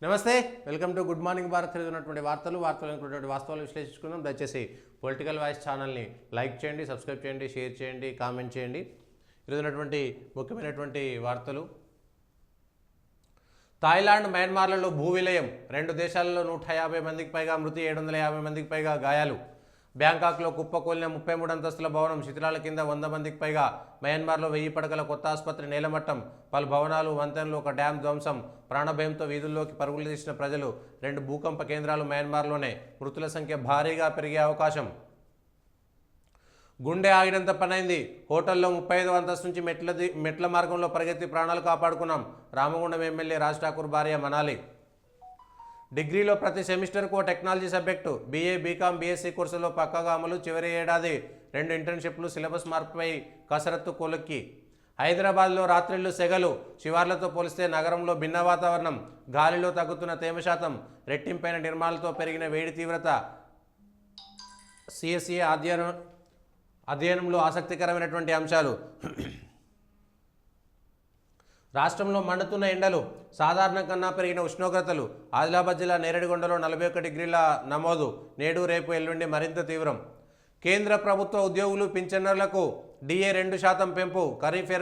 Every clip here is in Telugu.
నమస్తే, welcome to good morning Bharat. తిరుగుతున్నటువంటి వాస్తవాలు విశ్లేషించుకుందాం. దయచేసి పొలిటికల్ వాయిస్ ఛానల్ని లైక్ చేయండి, సబ్స్క్రైబ్ చేయండి, షేర్ చేయండి, కామెంట్ చేయండి. ఈరోజున్నటువంటి ముఖ్యమైనటువంటి వార్తలు. థాయిలాండ్, మయన్మార్లలో భూ విలయం, 2 దేశాలలో 150 మందికి పైగా మృతి, 750 మందికి పైగా గాయాలు. బ్యాంకాక్లో కుప్పకూలిన 33 అంతస్తుల భవనం, శిథిలాల కింద 100 మందికి పైగా. మయన్మార్లో 1000 పడకల కొత్త ఆసుపత్రి నేలమట్టం, పలు భవనాలు, వంతెనలు, ఒక డ్యాం ధ్వంసం. ప్రాణభయంతో వీధుల్లోకి పరుగులు తీసిన ప్రజలు. 2 భూకంప కేంద్రాలు మయన్మార్లోనే. మృతుల సంఖ్య భారీగా పెరిగే అవకాశం. గుండె ఆగినంత పనైంది. హోటల్లో 35వ అంతస్తు నుంచి మెట్ల మార్గంలో పరిగెత్తి ప్రాణాలు కాపాడుకున్నాం. రామగుండం ఎమ్మెల్యే రాజ్ ఠాకూర్ భార్య మనాలి. డిగ్రీలో ప్రతి సెమిస్టర్కు technology subject. BA, BCom, BSc కోర్సులో పక్కాగా అమలు. చివరి ఏడాది 2 ఇంటర్న్షిప్లు. సిలబస్ మార్పుపై కసరత్తు కొలుక్కి. హైదరాబాద్లో రాత్రిళ్లు సెగలు. శివార్లతో పోలిస్తే నగరంలో భిన్న వాతావరణం. గాలిలో తగ్గుతున్న తేమ శాతం. రెట్టింపైన నిర్మాణాలతో పెరిగిన వేడి తీవ్రత. సిఎస్ఈ అధ్యయనంలో ఆసక్తికరమైనటువంటి అంశాలు. రాష్ట్రంలో మండుతున్న ఎండలు, సాధారణం కన్నా పెరిగిన ఉష్ణోగ్రతలు. ఆదిలాబాద్ జిల్లా నేరేడిగొండలో 41 డిగ్రీల నమోదు. నేడు, రేపు, ఎల్లుండి మరింత తీవ్రం. కేంద్ర ప్రభుత్వ ఉద్యోగులు, పింఛనర్లకు డిఏ 2% పెంపు. ఖరీఫ్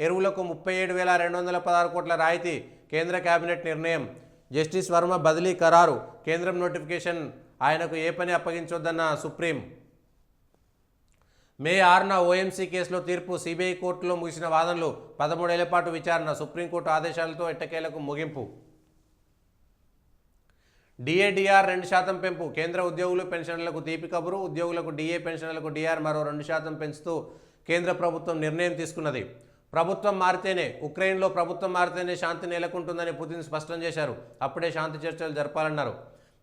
ఎరువులకు 37,216 కోట్ల రాయితీ. కేంద్ర కేబినెట్ నిర్ణయం. జస్టిస్ వర్మ బదిలీ ఖరారు. కేంద్రం నోటిఫికేషన్. ఆయనకు ఏ పని అప్పగించొద్దన్న సుప్రీం. మే 6న ఓఎంసీ కేసులో తీర్పు. సిబిఐ కోర్టులో ముగిసిన వాదనలు. 13 ఏళ్ల పాటు విచారణ. సుప్రీంకోర్టు ఆదేశాలతో ఎట్టకేలకు ముగింపు. డిఏ/డిఆర్ 2% పెంపు. కేంద్ర ఉద్యోగులు, పెన్షనర్లకు తీపి కబురు. ఉద్యోగులకు డిఏ, పెన్షనర్లకు డిఆర్ మరో 2% పెంచుతూ కేంద్ర ప్రభుత్వం నిర్ణయం తీసుకున్నది. ప్రభుత్వం మారితేనే, ఉక్రెయిన్లో ప్రభుత్వం మారితేనే శాంతి నెలకొంటుందని పుతిన్ స్పష్టం చేశారు. అప్పుడే శాంతి చర్చలు జరపాలన్నారు.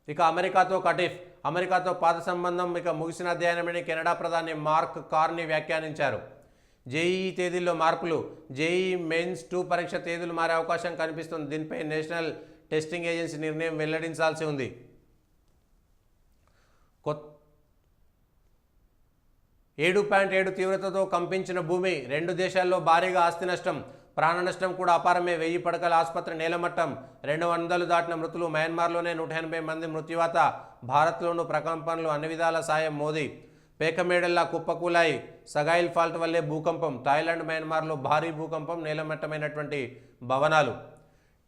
ఇక అమెరికాతో కటిఫ్. అమెరికాతో పాత సంబంధం ఇక ముగిసిన అధ్యయనమని కెనడా ప్రధాని మార్క్ కార్నీ వ్యాఖ్యానించారు. జేఈఈ తేదీల్లో మార్పులు. జేఈఈ మెయిన్స్ 2 పరీక్ష తేదీలు మారే అవకాశం కనిపిస్తుంది. దీనిపై నేషనల్ టెస్టింగ్ ఏజెన్సీ నిర్ణయం వెల్లడించాల్సి ఉంది. 7.7 తీవ్రతతో కంపించిన భూమి. 2 దేశాల్లో భారీగా ఆస్తి నష్టం. ప్రాణ నష్టం కూడా అపారమే. 1000 పడకల ఆసుపత్రి నేలమట్టం. 200 దాటిన మృతులు. మయన్మార్లోనే 180 మంది మృత్యువాత. భారత్లోనూ ప్రకంపనలు. అన్ని విధాల సాయం మోదీ. పేకమేడల్లా కుప్పకూలాయి. సగాయిల్ ఫాల్ట్ వల్లే భూకంపం. థాయిలాండ్, మయన్మార్లో భారీ భూకంపం. నేలమట్టమైనటువంటి భవనాలు.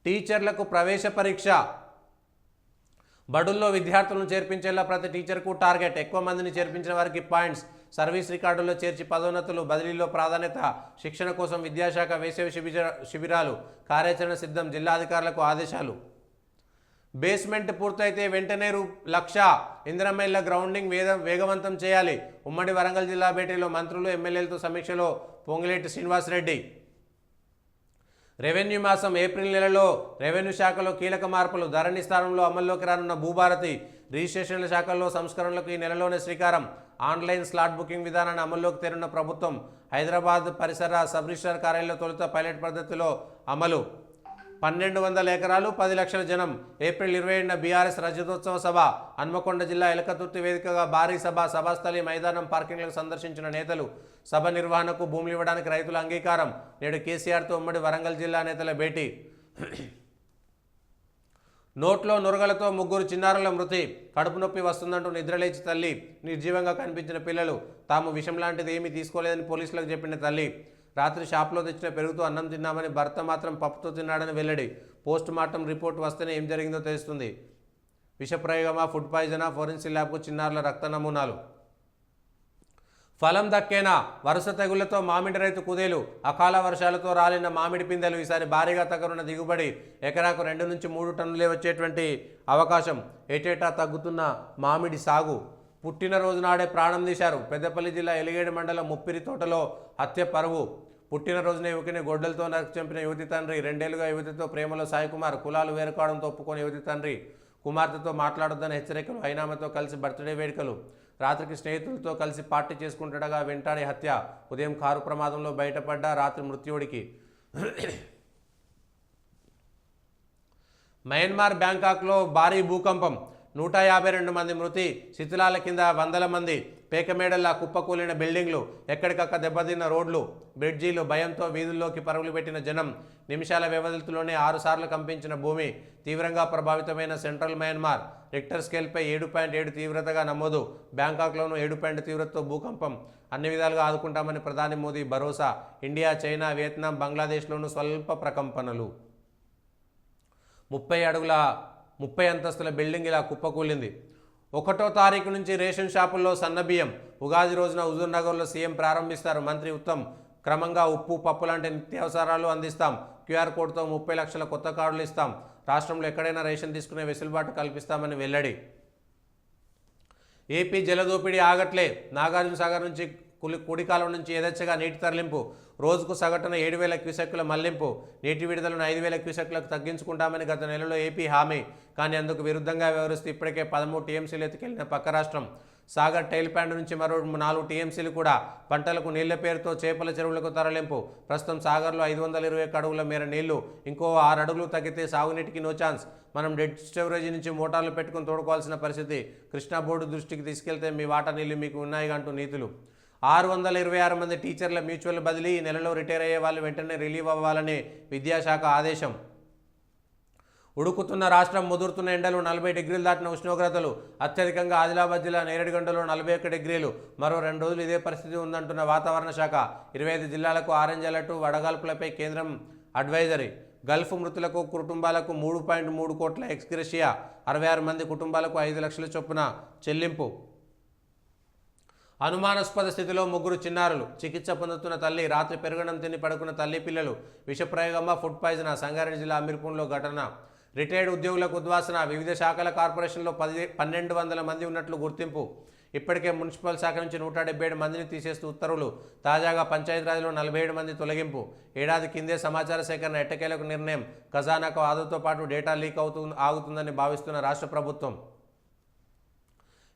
టీచర్లకు ప్రవేశ పరీక్ష. బడుల్లో విద్యార్థులను చేర్పించేలా ప్రతి టీచర్కు టార్గెట్. ఎక్కువ మందిని చేర్పించిన వారికి పాయింట్స్. సర్వీస్ రికార్డుల్లో చేర్చి పదోన్నతులు. బదిలీలో ప్రాధాన్యత. శిక్షణ కోసం విద్యాశాఖ వేసవి శిబిరాలు. కార్యాచరణ సిద్ధం. జిల్లా అధికారులకు ఆదేశాలు. బేస్మెంట్ పూర్తయితే వెంటనే ₹1,00,000 ఇందిరమ్మ ఇళ్ల గ్రౌండింగ్ వేగవంతం చేయాలి. ఉమ్మడి వరంగల్ జిల్లా భేటీలో మంత్రులు, ఎమ్మెల్యేలతో సమీక్షలో పొంగులేటి శ్రీనివాసరెడ్డి. రెవెన్యూ మాసం. ఏప్రిల్ నెలలో రెవెన్యూ శాఖలో కీలక మార్పులు. ధరణి స్థానంలో అమల్లోకి రానున్న భూభారతి. రిజిస్ట్రేషన్ల శాఖల్లో సంస్కరణలకు ఈ నెలలోనే శ్రీకారం. ఆన్లైన్ స్లాట్ బుకింగ్ విధానాన్ని అమల్లోకి తెరిన ప్రభుత్వం. హైదరాబాద్ పరిసర సబ్ రిజిస్ట్రార్ కార్యాలయంలో తొలుత పైలట్ పద్ధతిలో అమలు. 1200 ఎకరాలు, 10 లక్షల జనం. ఏప్రిల్ 27న బీఆర్ఎస్ రజతోత్సవ సభ. హన్మకొండ జిల్లా ఎలకతుర్తి వేదికగా భారీ సభ. సభాస్థలి, మైదానం, పార్కింగ్లకు సందర్శించిన నేతలు. సభ నిర్వహణకు భూములు ఇవ్వడానికి రైతుల అంగీకారం. నేడు కేసీఆర్తో ఉమ్మడి వరంగల్ జిల్లా నేతల భేటీ. నోట్లో నురగలతో 3 చిన్నారుల మృతి. కడుపు నొప్పి వస్తుందంటూ నిద్రలేచి తల్లి. నిర్జీవంగా కనిపించిన పిల్లలు. తాము విషం లాంటిది ఏమీ తీసుకోలేదని పోలీసులకు చెప్పిన తల్లి. రాత్రి షాప్లో తెచ్చిన పెరుగుతో అన్నం తిన్నామని, భర్త మాత్రం పప్పుతో తిన్నాడని వెల్లడి. పోస్ట్ మార్టం రిపోర్ట్ వస్తేనే ఏం జరిగిందో తెలుస్తుంది. విషప్రయోగమా, ఫుడ్ పాయిజనా? ఫోరెన్సిక్ ల్యాబ్కు చిన్నారుల రక్త నమూనాలు. ఫలం దక్కేనా? వరుస తెగుళ్లతో మామిడి రైతు కుదేలు. అకాల వర్షాలతో రాలిన మామిడి పిందెలు. ఈసారి భారీగా తగ్గనున్న దిగుబడి. ఎకరాకు 2 నుంచి 3 టన్నులే వచ్చేటువంటి అవకాశం. ఏటేటా తగ్గుతున్న మామిడి సాగు. పుట్టినరోజు నాడే ప్రాణం తీశారు. పెద్దపల్లి జిల్లా ఎలిగేడు మండలం ముప్పిరి తోటలో హత్య పరువు. పుట్టినరోజున యువకుని గొడ్డలతో నరికి చంపిన యువతి తండ్రి. 2 ఏళ్లుగా యువతితో ప్రేమలో సాయికుమార్. కులాలు వేరుకోవడంతో ఒప్పుకొని యువతి తండ్రి. కుమార్తెతో మాట్లాడొద్దని హెచ్చరికలు. అయినామతో కలిసి బర్త్డే వేడుకలు. రాత్రికి స్నేహితులతో కలిసి పార్టీ చేసుకుంటుండగా వెంటాడి హత్య. ఉదయం కారు ప్రమాదంలో బయటపడ్డ. రాత్రి మృత్యుడికి. మయన్మార్ బ్యాంకాక్లో భారీ భూకంపం. 152 మంది మృతి, శిథిలాల కింద వందల మంది, పేకమేడల్లా కుప్పకూలిన బిల్డింగ్లు, ఎక్కడికక్క దెబ్బతిన్న రోడ్లు, బ్రిడ్జీలు, భయంతో వీధుల్లోకి పరుగులు పెట్టిన జనం, నిమిషాల వ్యవధిలోనే 6 సార్లు కంపించిన భూమి, తీవ్రంగా ప్రభావితమైన సెంట్రల్ మయన్మార్, రిక్టర్ స్కేల్పై 7.7 తీవ్రతగా నమోదు, బ్యాంకాక్లోనూ 7 తీవ్రతతో భూకంపం, అన్ని విధాలుగా ఆదుకుంటామని ప్రధాని మోదీ భరోసా, ఇండియా, చైనా, వియత్నాం, బంగ్లాదేశ్లోనూ స్వల్ప ప్రకంపనలు. 30 అంతస్తుల బిల్డింగ్ ఇలా కుప్పకూలింది. 1వ తారీఖు నుంచి రేషన్ షాపుల్లో సన్నబియ్యం, ఉగాది రోజున హుజూర్నగర్లో సీఎం ప్రారంభిస్తారు. మంత్రి ఉత్తమ్ క్రమంగా ఉప్పు, పప్పు లాంటి నిత్యావసరాలు అందిస్తాం. క్యూఆర్ కోడ్తో 30 లక్షల కొత్త కార్డులు ఇస్తాం. రాష్ట్రంలో ఎక్కడైనా రేషన్ తీసుకునే వెసులుబాటు కల్పిస్తామని వెల్లడి. ఏపీ జలదోపిడీ ఆగట్లే. నాగార్జున సాగర్ నుంచి కుడికాలం నుంచి యథేచ్ఛగా నీటి తరలింపు, రోజుకు సగటున 7,000 క్యూసెక్కుల మళ్లింపు, నీటి విడుదలను 5,000 క్యూసెక్కులకు తగ్గించుకుంటామని గత నెలలో ఏపీ హామీ. కానీ అందుకు విరుద్ధంగా వ్యవహరిస్తూ ఇప్పటికే 13 టీఎంసీలు ఎత్తుకెళ్లిన పక్క రాష్ట్రం. సాగర్ టైల్ ప్యాండ్ నుంచి మరో 4 టీఎంసీలు కూడా. పంటలకు నీళ్ల పేరుతో చేపల చెరువులకు తరలింపు. ప్రస్తుతం సాగర్లో 521 అడుగుల మేర నీళ్లు, ఇంకో 6 అడుగులు తగ్గితే సాగునీటికి నో ఛాన్స్. మనం డెడ్ స్టోరేజీ నుంచి మోటార్లు పెట్టుకుని తోడుకోవాల్సిన పరిస్థితి. కృష్ణా బోర్డు దృష్టికి తీసుకెళ్తే మీ వాటా నీళ్లు మీకు ఉన్నాయిగా అంటూ నీతులు. 626 మంది టీచర్ల మ్యూచువల్ బదిలీ, ఈ నెలలో రిటైర్ అయ్యే వాళ్ళు వెంటనే రిలీవ్ అవ్వాలని విద్యాశాఖ ఆదేశం. ఉడుకుతున్న రాష్ట్రం, ముదురుతున్న ఎండలు, 40 డిగ్రీలు దాటిన ఉష్ణోగ్రతలు. అత్యధికంగా ఆదిలాబాద్ జిల్లా నేరేడుగండలో 41 డిగ్రీలు. మరో 2 రోజులు ఇదే పరిస్థితి ఉందంటున్న వాతావరణ శాఖ. 25 జిల్లాలకు ఆరెంజ్ అలర్ట్, వడగాల్పులపై కేంద్రం అడ్వైజరీ. గల్ఫ్ మృతులకు కుటుంబాలకు 3.3 కోట్ల ఎక్స్గ్రెషియా, 66 మంది కుటుంబాలకు 5 లక్షల చొప్పున చెల్లింపు. అనుమానాస్పద స్థితిలో 3 చిన్నారులు, చికిత్స పొందుతున్న తల్లి, రాత్రి పెరుగడం తిని పడుకున్న తల్లి పిల్లలు, విషప్రయోగమా ఫుడ్ పాయిజనా. సంగారెడ్డి జిల్లా అమీర్పూర్లో ఘటన. రిటైర్డ్ ఉద్యోగులకు ఉద్వాసన. వివిధ శాఖల కార్పొరేషన్లో 1,200 మంది ఉన్నట్లు గుర్తింపు. ఇప్పటికే మున్సిపల్ శాఖ నుంచి 177 మందిని తీసేస్తూ ఉత్తర్వులు. తాజాగా పంచాయతీరాజ్లో 47 మంది తొలగింపు. ఏడాది కిందే సమాచార సేకరణ ఎట్టకేలకు నిర్ణయం. ఖజానాకు ఆదాతో పాటు డేటా లీక్ ఆగుతుందని భావిస్తున్న రాష్ట్ర ప్రభుత్వం.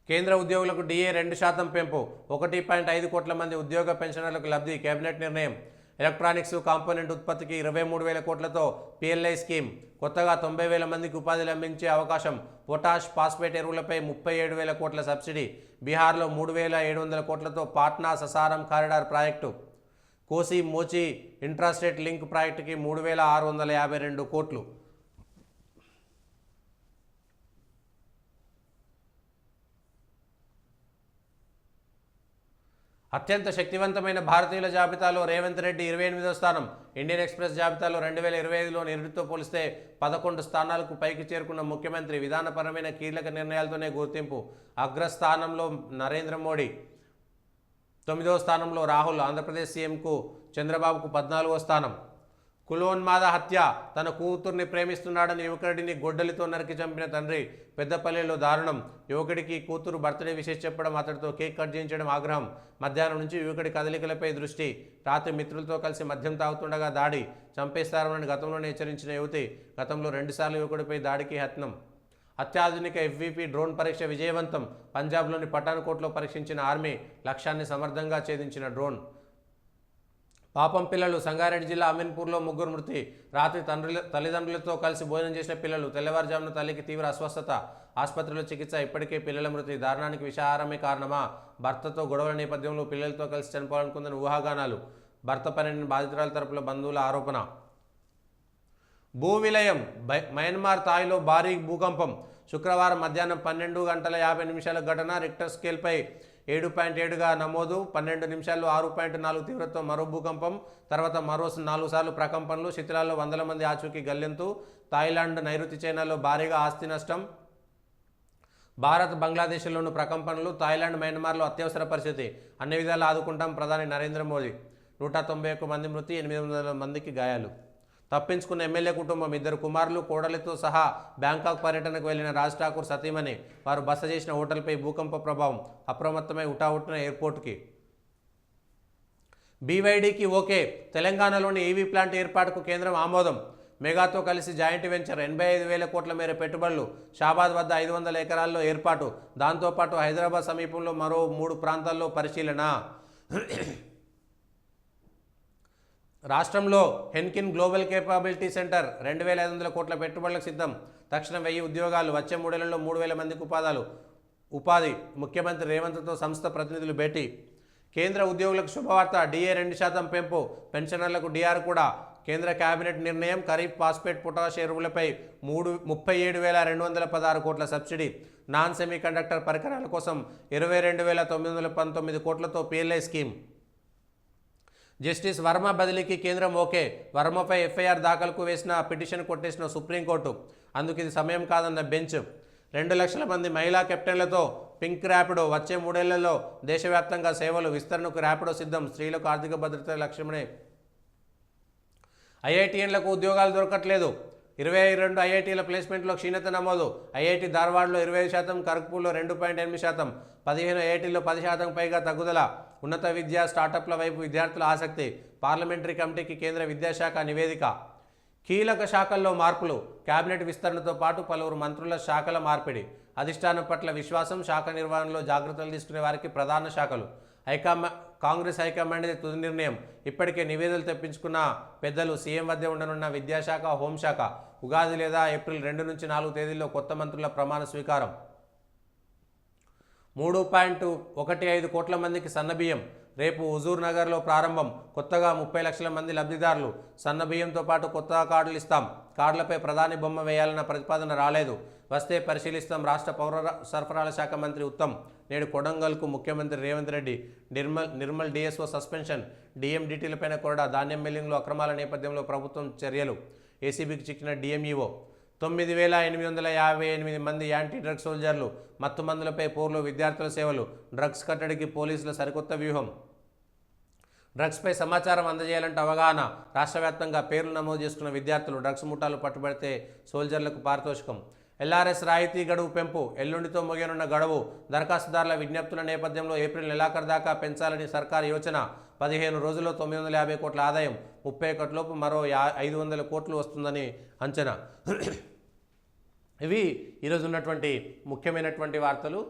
కేంద్ర ఉద్యోగులకు డిఏ 2% పెంపు. 1.5 కోట్ల మంది ఉద్యోగ పెన్షనర్లకు లబ్ధి. కేబినెట్ నిర్ణయం. ఎలక్ట్రానిక్స్ కాంపోనెంట్ ఉత్పత్తికి 23,000 కోట్లతో పిఎల్ఐ స్కీమ్. కొత్తగా 90,000 మందికి ఉపాధి లభించే అవకాశం. పొటాష్, ఫాస్ఫేట్ ఎరువులపై 37,000 కోట్ల సబ్సిడీ. బీహార్లో 3,700 కోట్లతో పాట్నా ససారం కారిడార్ ప్రాజెక్టు. కోసి మోచి ఇంట్రాస్టేట్ లింక్ ప్రాజెక్టుకి 3,652 కోట్లు. అత్యంత శక్తివంతమైన భారతీయుల జాబితాలో రేవంత్ రెడ్డి 28వ స్థానం. ఇండియన్ ఎక్స్ప్రెస్ జాబితాలో 2025లో నిరుడితో పోలిస్తే 11 స్థానాలకు పైకి చేరుకున్న ముఖ్యమంత్రి. విధానపరమైన కీలక నిర్ణయాలతోనే గుర్తింపు. అగ్రస్థానంలో నరేంద్ర మోడీ, 9వ స్థానంలో రాహుల్. ఆంధ్రప్రదేశ్ సీఎంకు చంద్రబాబుకు 14వ స్థానం. కులోన్మాద హత్య. తన కూతుర్ని ప్రేమిస్తున్నాడని యువకుడిని గొడ్డలితో నరికి చంపిన తండ్రి. పెద్దపల్లిలో దారుణం. యువకుడికి కూతురు బర్త్డే విషయం చెప్పడం, అతడితో కేక్ కట్ చేయించడం ఆగ్రహం. మధ్యాహ్నం నుంచి యువకుడి కదలికలపై దృష్టి. రాత్రి మిత్రులతో కలిసి మద్యం తాగుతుండగా దాడి. చంపేస్తారని గతంలోనే హెచ్చరించిన యువతి. గతంలో 2 సార్లు యువకుడిపై దాడికి యత్నం. అత్యాధునిక FVP డ్రోన్ పరీక్ష విజయవంతం. పంజాబ్లోని పఠాన్కోట్లో పరీక్షించిన ఆర్మీ. లక్ష్యాన్ని సమర్థంగా ఛేదించిన డ్రోన్. పాపం పిల్లలు. సంగారెడ్డి జిల్లా అమీన్పూర్లో 3 మృతి. రాత్రి తల్లిదండ్రులతో కలిసి భోజనం చేసిన పిల్లలు. తెల్లవారుజామున తల్లికి తీవ్ర అస్వస్థత. ఆసుపత్రిలో చికిత్స. ఇప్పటికే పిల్లల మృతి. దారుణానికి విషాహారమే కారణమా? భర్తతో గొడవల నేపథ్యంలో పిల్లలతో కలిసి చనిపోవాలనుకుందని ఊహాగానాలు. భర్త పనిని బాధితురాల తరపుల బంధువుల ఆరోపణ. భూ విలయం. మయన్మార్ తాయిలో భారీ భూకంపం. శుక్రవారం మధ్యాహ్నం 12:50 ఘటన. రిక్టర్ స్కేల్పై 7.7గా నమోదు. 12 నిమిషాల్లో 6.4 తీవ్రతతో మరో భూకంపం. తర్వాత మరో 4 సార్లు ప్రకంపనలు. శిథిలాల్లో 100 మంది ఆచూకీ గల్లంతు. థాయిలాండ్, నైరుతి చైనాలో భారీగా ఆస్తి నష్టం. భారత్, బంగ్లాదేశ్లోనూ ప్రకంపనలు. థాయిలాండ్, మయన్మార్లో అత్యవసర పరిస్థితి. అన్ని విధాలు ఆదుకుంటాం ప్రధాని నరేంద్ర మోదీ. 191 మంది మృతి, 800 మందికి గాయాలు. తప్పించుకున్న ఎమ్మెల్యే కుటుంబం. 2 కుమారులు, కోడలితో సహా బ్యాంకాక్ పర్యటనకు వెళ్లిన రాజ్ ఠాకూర్ సతీమణి. వారు బస చేసిన హోటల్పై భూకంప ప్రభావం. అప్రమత్తమై హుటాహుటిన ఎయిర్పోర్ట్కి. BYDకి ఓకే. తెలంగాణలోని EV ప్లాంట్ ఏర్పాటుకు కేంద్రం ఆమోదం. మెగాతో కలిసి జాయింట్ వెంచర్. 85,000 కోట్ల మేర పెట్టుబడులు. షాబాద్ వద్ద 500 ఎకరాల్లో ఏర్పాటు. దాంతోపాటు హైదరాబాద్ సమీపంలో మరో 3 ప్రాంతాల్లో పరిశీలన. రాష్ట్రంలో హెన్కిన్ గ్లోబల్ కేపబిలిటీ సెంటర్ 2,500 కోట్ల పెట్టుబడులకు సిద్ధం. తక్షణం 1000 ఉద్యోగాలు, వచ్చే 3 ఏళ్లలో 3,000 మందికి ఉపాధి. ముఖ్యమంత్రి రేవంత్తో సంస్థ ప్రతినిధులు భేటీ. కేంద్ర ఉద్యోగులకు శుభవార్త, డిఏ 2% పెంపు, పెన్షనర్లకు డిఆర్ కూడా. కేంద్ర కేబినెట్ నిర్ణయం, ఖరీఫ్ ఫాస్ఫేట్ పొటాష్ ఎరువులపై 37,216 కోట్ల సబ్సిడీ. నాన్ సెమీ కండక్టర్ పరికరాల కోసం 22,919 కోట్లతో పిఎల్ఐ స్కీమ్. జస్టిస్ వర్మ బదిలీకి కేంద్రం ఓకే. వర్మపై ఎఫ్ఐఆర్ దాఖలుకు వేసిన పిటిషన్ కొట్టేసిన సుప్రీంకోర్టు. అందుకు ఇది సమయం కాదన్న బెంచ్. 2 లక్షల మంది మహిళా కెప్టెన్లతో పింక్ ర్యాపిడో, వచ్చే 3 ఏళ్లలో దేశవ్యాప్తంగా సేవలు విస్తరణకు ర్యాపిడో సిద్ధం. స్త్రీలకు ఆర్థిక భద్రత లక్ష్యమనే. ఐఐటీఎన్లకు ఉద్యోగాలు దొరకట్లేదు. 22 ఐఐటీల ప్లేస్మెంట్లో క్షీణత నమోదు. ఐఐటీ ధార్వాడ్లో 25%, ఖరగ్పూర్లో 2.8%, 15 ఐఐటీల్లో 10% పైగా తగ్గుదల. ఉన్నత విద్య, స్టార్టప్ల వైపు విద్యార్థుల ఆసక్తి. పార్లమెంటరీ కమిటీకి కేంద్ర విద్యాశాఖ నివేదిక. కీలక శాఖల్లో మార్పులు. కేబినెట్ విస్తరణతో పాటు పలువురు మంత్రుల శాఖల మార్పిడి. అధిష్టానం పట్ల విశ్వాసం, శాఖ నిర్వహణలో జాగ్రత్తలు తీసుకునే వారికి ప్రధాన శాఖలు. కాంగ్రెస్ హైకమాండ్ తుది నిర్ణయం. ఇప్పటికే నివేదికలు తెప్పించుకున్న పెద్దలు. సీఎం వద్ద ఉండనున్న విద్యాశాఖ, హోంశాఖ. ఉగాది లేదా ఏప్రిల్ 2 నుంచి 4 తేదీల్లో కొత్త మంత్రుల ప్రమాణ స్వీకారం. 3.15 కోట్ల మందికి సన్నబియ్యం. రేపు హుజూర్ నగర్లో ప్రారంభం. కొత్తగా 30 లక్షల మంది లబ్ధిదారులు. సన్నబియ్యంతో పాటు కొత్త కార్డులు ఇస్తాం. కార్డులపై ప్రధాని బొమ్మ వేయాలన్న ప్రతిపాదన రాలేదు. వస్తే పరిశీలిస్తాం. రాష్ట్ర పౌర సరఫరాల శాఖ మంత్రి ఉత్తమ్ నేడు కొడంగల్కు ముఖ్యమంత్రి రేవంత్ రెడ్డి. Nirmal DSO suspension. డిఎండిటీలపైన కొరడా. ధాన్యం మిల్లింగ్లో అక్రమాల నేపథ్యంలో ప్రభుత్వం చర్యలు. ఏసీబీకి చిక్కిన డిఎంఈఓ. 9,858 మంది యాంటీ డ్రగ్స్ సోల్జర్లు. మత్తు మందులపై పోర్లు, విద్యార్థుల సేవలు. డ్రగ్స్ కట్టడికి పోలీసుల సరికొత్త వ్యూహం. డ్రగ్స్పై సమాచారం అందజేయాలంటే అవగాహన. రాష్ట్ర వ్యాప్తంగా పేర్లు నమోదు చేసుకున్న విద్యార్థులు. డ్రగ్స్ ముఠాలు పట్టుబడితే సోల్జర్లకు పారితోషికం. ఎల్ఆర్ఎస్ రాయితీ గడువు పెంపు. ఎల్లుండితో ముగియనున్న గడువు. దరఖాస్తుదారుల విజ్ఞప్తుల నేపథ్యంలో ఏప్రిల్ నెలాఖరు దాకా పెంచాలని సర్కారు యోచన. 15 రోజుల్లో 950 కోట్ల ఆదాయం. 31 లోపు మరో 500 కోట్లు వస్తుందని అంచనా. ఇవి ఈరోజు ఉన్నటువంటి ముఖ్యమైనటువంటి వార్తలు.